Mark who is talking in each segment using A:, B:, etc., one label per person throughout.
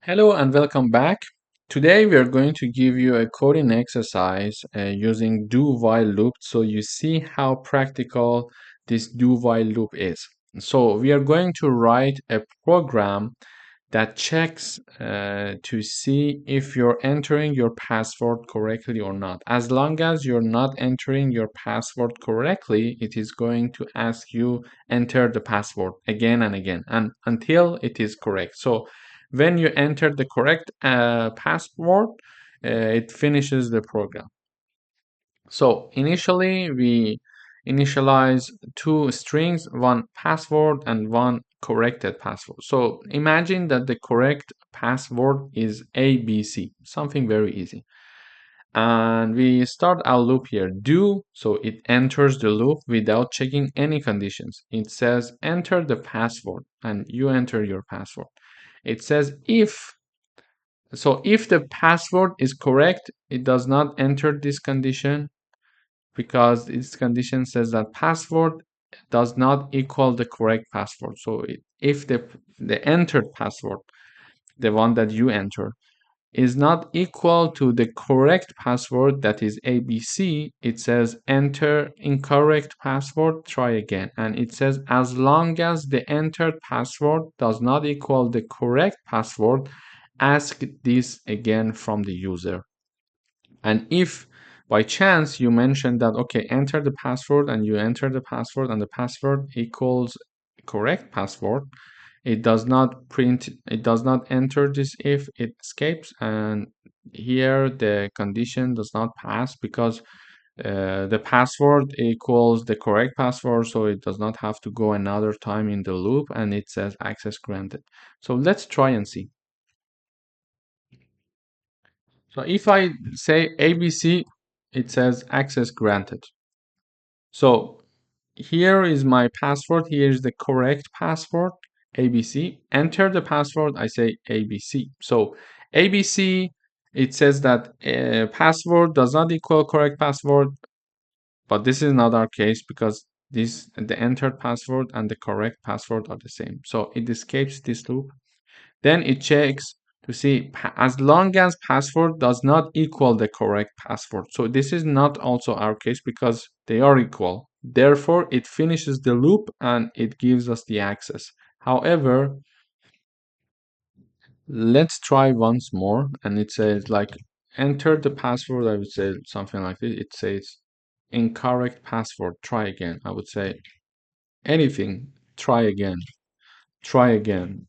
A: Hello and welcome back. Today we are going to give you a coding exercise using do-while loop so you see how practical this do-while loop is. So we are going to write a program that checks to see if you're entering your password correctly or not. As long as you're not entering your password correctly, it is going to ask you enter the password again and again and until it is correct. So when you enter the correct password, it finishes the program. So initially we initialize two strings, one password and one corrected password. So imagine that the correct password is ABC, something very easy. And we start our loop here, do, so it enters the loop without checking any conditions. It says enter the password and you enter your password. It says if the password is correct, it does not enter this condition because this condition says that password does not equal the correct password. So if the entered password, the one that you enter, is not equal to the correct password that is ABC, it says enter incorrect password, try again. And it says as long as the entered password does not equal the correct password, ask this again from the user. And if by chance you mention that, okay, enter the password and you enter the password and the password equals correct password, it does not enter this if, it escapes, and here the condition does not pass because the password equals the correct password, so it does not have to go another time in the loop, and it says access granted. So let's try and see. So if I say ABC, it says access granted. So here is my password. Here is the correct password, ABC. Enter the password. I say ABC. So ABC, it says that password does not equal correct password, but this is not our case because the entered password and the correct password are the same. So it escapes this loop. Then it checks to see as long as password does not equal the correct password. So this is not also our case because they are equal. Therefore, it finishes the loop and it gives us the access. However, let's try once more, and it says like enter the password. I would say something like this. It says incorrect password, try again. I would say anything, try again, try again.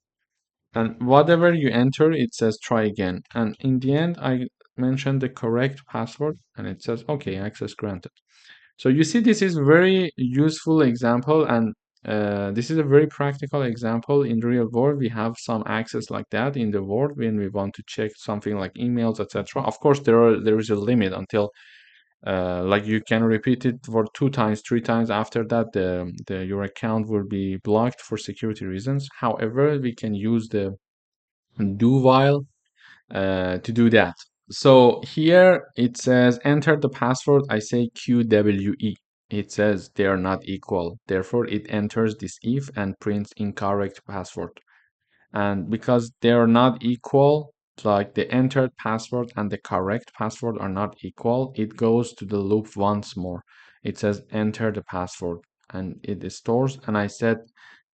A: And whatever you enter, it says try again. And in the end, I mentioned the correct password and it says, okay, access granted. So you see, this is very useful example, and this is a very practical example. In the real world, we have some access like that in the world when we want to check something like emails, etc. Of course, there is a limit until like you can repeat it for 2 times, 3 times. After that, your account will be blocked for security reasons. However, we can use the do while to do that. So here it says enter the password. I say QWE. It says they are not equal. Therefore, it enters this if and prints incorrect password. And because they are not equal, like the entered password and the correct password are not equal, it goes to the loop once more. It says enter the password and it stores. And I said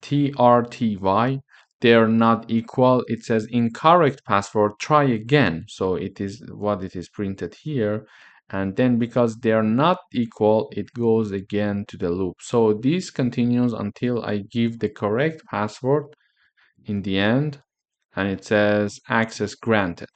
A: TRTY, they're not equal. It says incorrect password, try again. So it is what it is printed here. And then because they're not equal, it goes again to the loop. So this continues until I give the correct password in the end, and it says access granted.